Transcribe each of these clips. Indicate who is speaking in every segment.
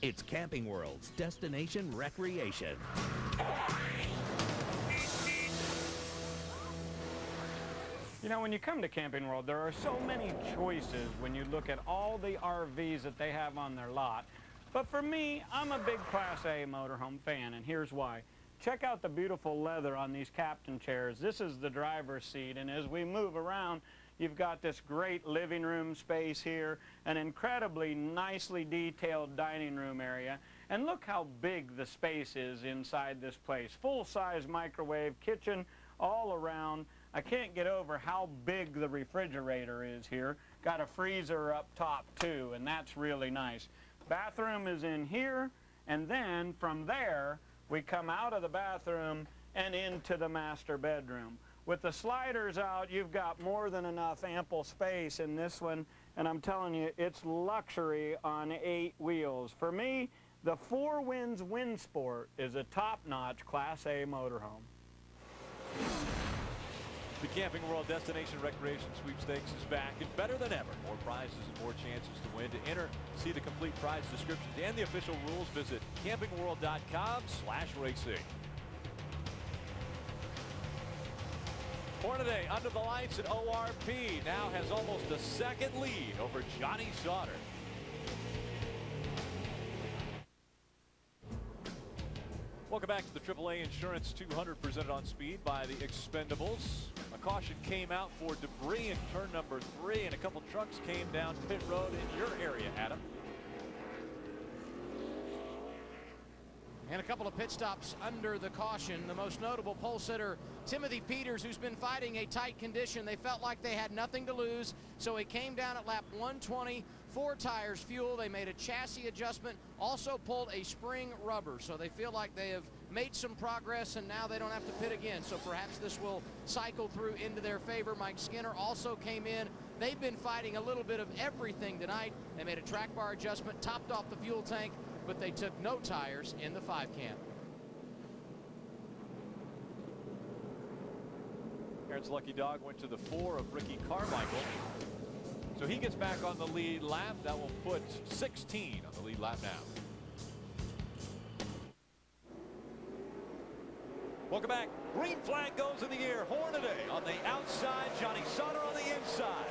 Speaker 1: It's Camping World's destination recreation.
Speaker 2: You know, when you come to Camping World, there are so many choices when you look at all the RVs that they have on their lot. But for me, I'm a big Class A motorhome fan, and here's why. Check out the beautiful leather on these captain chairs. This is the driver's seat, and as we move around, you've got this great living room space here, an incredibly nicely detailed dining room area, and look how big the space is inside this place. Full-size microwave, kitchen all around. I can't get over how big the refrigerator is here. Got a freezer up top too, and that's really nice. Bathroom is in here, and then from there we come out of the bathroom and into the master bedroom. With the sliders out, you've got more than enough ample space in this one, and I'm telling you, it's luxury on 8 wheels. For me, the Four Winds Windsport is a top-notch Class A motorhome.
Speaker 3: The Camping World Destination Recreation Sweepstakes is back and better than ever. More prizes and more chances to win. To enter, see the complete prize descriptions and the official rules. Visit campingworld.com/racing. Hornaday under the lights at ORP now has almost a second lead over Johnny Sauter. Welcome back to the AAA Insurance 200 presented on Speed by the Expendables. A caution came out for debris in turn number 3, and a couple trucks came down pit road in your area, Adam.
Speaker 4: And a couple of pit stops under the caution. The most notable pole sitter, Timothy Peters, who's been fighting a tight condition. They felt like they had nothing to lose, so he came down at lap 120, 4 tires, fuel. They made a chassis adjustment, also pulled a spring rubber. So they feel like they have made some progress, and now they don't have to pit again. So perhaps this will cycle through into their favor. Mike Skinner also came in. They've been fighting a little bit of everything tonight. They made a track bar adjustment, topped off the fuel tank, but they took no tires in the 5 camp.
Speaker 3: Aaron's lucky dog went to the 4 of Ricky Carmichael. So he gets back on the lead lap. That will put 16 on the lead lap now. Welcome back. Green flag goes in the air. Hornaday on the outside. Johnny Sauter on the inside.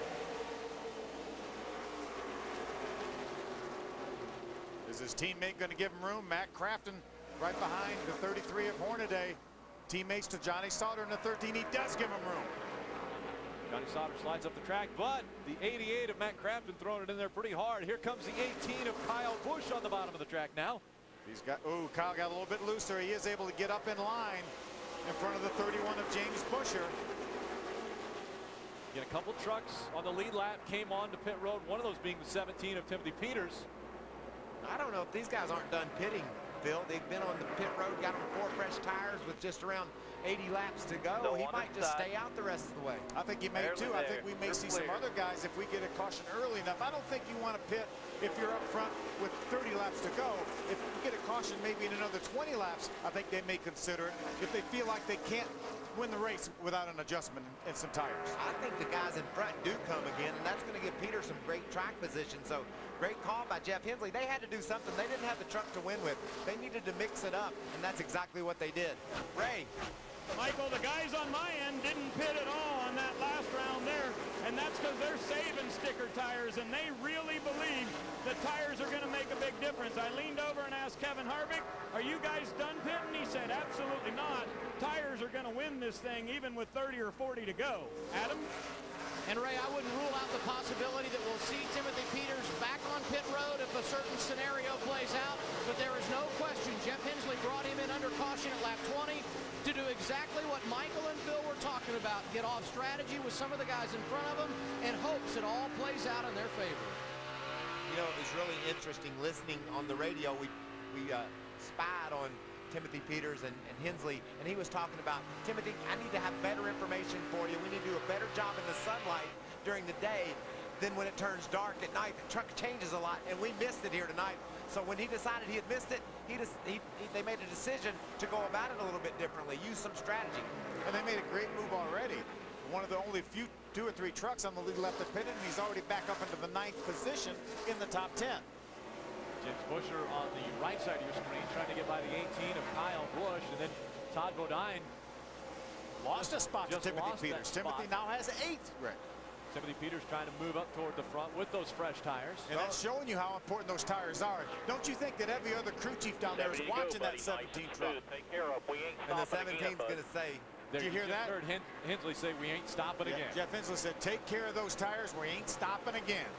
Speaker 5: Is his teammate going to give him room? Matt Crafton right behind the 33 of Hornaday. Teammates to Johnny Sauter in the 13. He does give him room.
Speaker 3: Johnny Sauter slides up the track, but the 88 of Matt Crafton throwing it in there pretty hard. Here comes the 18 of Kyle Busch on the bottom of the track now.
Speaker 5: He's got, oh, Kyle got a little bit looser. He is able to get up in line in front of the 31 of James Busher.
Speaker 3: Get a couple trucks on the lead lap came on to pit road, one of those being the 17 of Timothy Peters.
Speaker 6: I don't know if these guys aren't done pitting, Phil. They've been on the pit road, got them 4 fresh tires with just around 80 laps to go. He might just stay out the rest of the way.
Speaker 5: I think he may too. I think we may see some other guys if we get a caution early enough. I don't think you want to pit if you're up front with 30 laps to go. If you get a caution maybe in another 20 laps, I think they may consider it if they feel like they can't win the race without an adjustment and some tires.
Speaker 6: I think the guys in front do come again, and that's going to give Peter some great track position. So great call by Jeff Hensley. They had to do something. They didn't have the truck to win with. They needed to mix it up, and that's exactly what they did. Ray.
Speaker 2: Michael, the guys on my end didn't pit at all on that last round there, and that's because they're saving sticker tires, and they really believe the tires are going to make a big difference. I leaned over and asked Kevin Harvick, are you guys done pitting? He said, absolutely not. Tires are going to win this thing even with 30 or 40 to go. Adam?
Speaker 4: And Ray, I wouldn't rule out the possibility that we'll see Timothy Peters back on pit road if a certain scenario plays out, but there is no question Jeff Hensley brought him in under caution at lap 20 to do exactly what Michael and Phil were talking about, get off strategy with some of the guys in front of them and hopes it all plays out in their favor.
Speaker 6: You know, it was really interesting listening on the radio. We spied on Timothy Peters and Hensley, and he was talking about, Timothy, I need to have better information for you. We need to do a better job in the sunlight during the day than when it turns dark at night. The truck changes a lot, and we missed it here tonight. So when he decided he had missed it, they made a decision to go about it a little bit differently, use some strategy.
Speaker 5: And they made a great move already. One of the only few 2 or 3 trucks on the lead left to pit, and he's already back up into the 9th position in the top 10.
Speaker 3: James Busher on the right side of your screen trying to get by the 18 of Kyle Busch, and then Todd Bodine
Speaker 5: lost a spot to Timothy Peters. Timothy now has 8, Rick.
Speaker 3: Timothy Peters trying to move up toward the front with those fresh tires.
Speaker 5: And that's showing you how important those tires are. Don't you think that every other crew chief down there is watching that 17 truck?
Speaker 6: And the 17's going to say,
Speaker 5: did you hear that?
Speaker 3: Heard Hensley say, we ain't stopping again.
Speaker 5: Jeff Hensley said, take care of those tires. We ain't stopping again.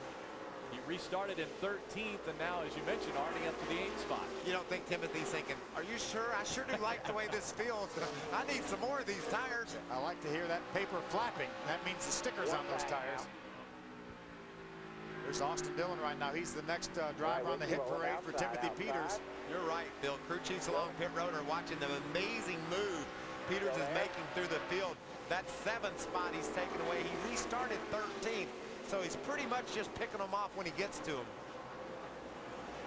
Speaker 3: He restarted in 13th, and now, as you mentioned, already up to the 8th spot.
Speaker 6: You don't think Timothy's thinking, are you sure? I sure do like the way this feels. I need some more of these tires.
Speaker 5: I like to hear that paper flapping. That means the stickers on those tires. There's Austin Dillon right now. He's the next driver on the hit parade for Timothy Peters.
Speaker 6: You're right, Bill. Crew chiefs along pit road are watching the amazing move Peters is making through the field. That 7th spot he's taken away. He restarted 13th. So he's pretty much just picking them off when he gets to them.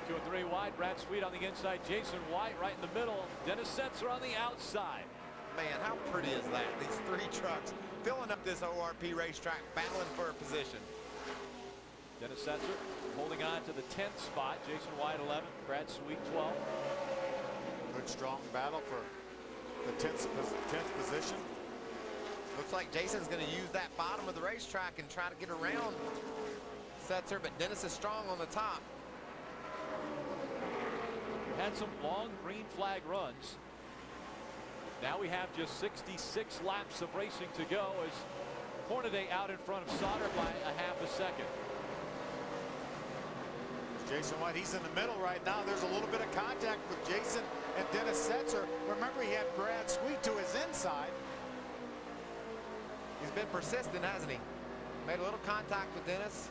Speaker 3: 2 and 3 wide. Brad Sweet on the inside. Jason White right in the middle. Dennis Setzer on the outside.
Speaker 6: Man, how pretty is that? These 3 trucks filling up this ORP racetrack, battling for a position.
Speaker 3: Dennis Setzer holding on to the 10th spot. Jason White 11. Brad Sweet 12.
Speaker 5: Good strong battle for the 10th position.
Speaker 6: Looks like Jason's going to use that bottom of the racetrack and try to get around Setzer, but Dennis is strong on the top.
Speaker 3: Had some long green flag runs. Now we have just 66 laps of racing to go as Hornaday out in front of Sauter by a half a second.
Speaker 5: Jason White, he's in the middle right now. There's a little bit of contact with Jason and Dennis Setzer. Remember, he had Brad Sweet to his inside.
Speaker 6: He's been persistent, hasn't he? Made a little contact with Dennis.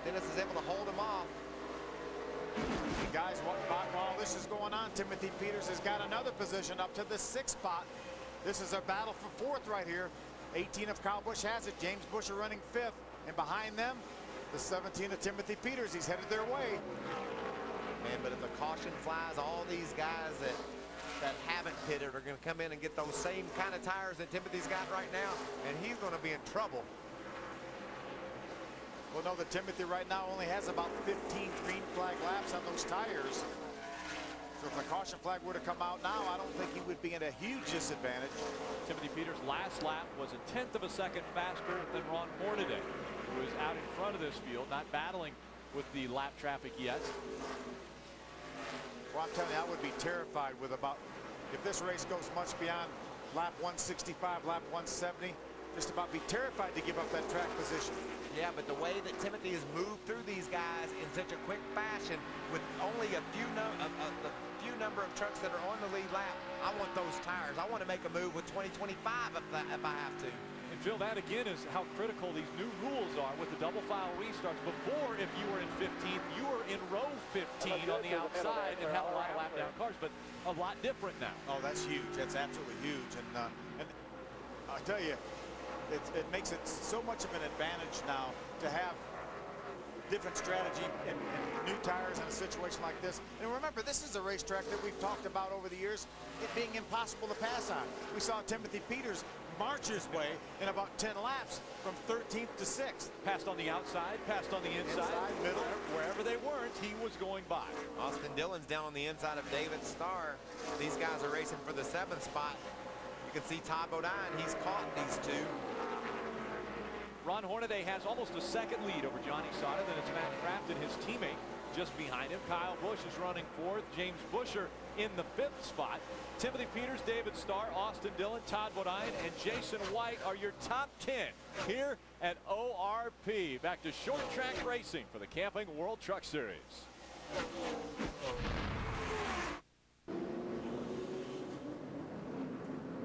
Speaker 6: Dennis is able to hold him off.
Speaker 5: And guys, while this is going on, Timothy Peters has got another position up to the 6th spot. This is a battle for 4th right here. 18 of Kyle Busch has it. James Busher running 5th. And behind them, the 17 of Timothy Peters. He's headed their way.
Speaker 6: Man, but if the caution flies, all these guys that haven't pitted are going to come in and get those same kind of tires that Timothy's got right now, and he's going to be in trouble.
Speaker 5: Well, no, that Timothy right now only has about 15 green flag laps on those tires. So if the caution flag were to come out now, I don't think he would be at a huge disadvantage.
Speaker 3: Timothy Peters' last lap was a 1/10 of a second faster than Ron Hornaday, who is out in front of this field, not battling with the lap traffic yet.
Speaker 5: Well, I'm telling you, I would be terrified with if this race goes much beyond lap 165, lap 170, just about be terrified to give up that track position.
Speaker 6: Yeah, but the way that Timothy has moved through these guys in such a quick fashion with only a few number of trucks that are on the lead lap, I want those tires. I want to make a move with 2025 if I have to.
Speaker 3: And Phil, that again is how critical these new rules are with the double file restarts. Before, if you were in 15th, you were in row 15 on the outside and had a lot of lap down cars, but a lot different now.
Speaker 5: Oh, that's huge. That's absolutely huge. And I'll tell you, it makes it so much of an advantage now to have different strategy and new tires in a situation like this. And remember, this is a racetrack that we've talked about over the years, it being impossible to pass on. We saw Timothy Peters march his way in about 10 laps from 13th to 6th.
Speaker 3: Passed on the outside, passed on the inside,
Speaker 5: middle.
Speaker 3: Wherever they weren't, he was going by.
Speaker 6: Austin Dillon's down on the inside of David Starr. These guys are racing for the 7th spot. You can see Todd Bodine, he's caught these 2.
Speaker 3: Ron Hornaday has almost a second lead over Johnny Sauter. Then it's Matt Crafton, his teammate, just behind him. Kyle Busch is running 4th. James Busher in the 5th spot. Timothy Peters, David Starr, Austin Dillon, Todd Bodine, and Jason White are your top 10 here at ORP. Back to short track racing for the Camping World Truck Series.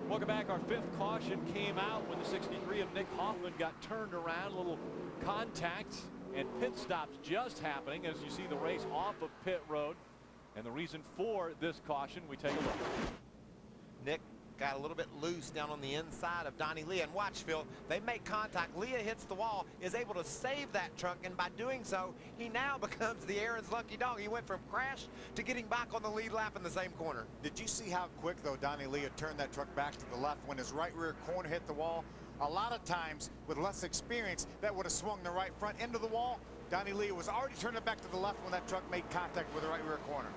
Speaker 3: Welcome back. Our 5th caution came out when the 63 of Nick Hoffman got turned around. A little contact and pit stops just happening as you see the race off of pit road. And the reason for this caution, we take a look.
Speaker 6: Nick got a little bit loose down on the inside of Donnie Lee, and watch, Phil, they make contact. Leah hits the wall, is able to save that truck, and by doing so, he now becomes the Aaron's lucky dog. He went from crash to getting back on the lead lap in the same corner.
Speaker 5: Did you see how quick, though, Donnie Lee turned that truck back to the left when his right rear corner hit the wall? A lot of times, with less experience, that would have swung the right front into the wall. Donnie Lee was already turning back to the left when that truck made contact with the right rear corner.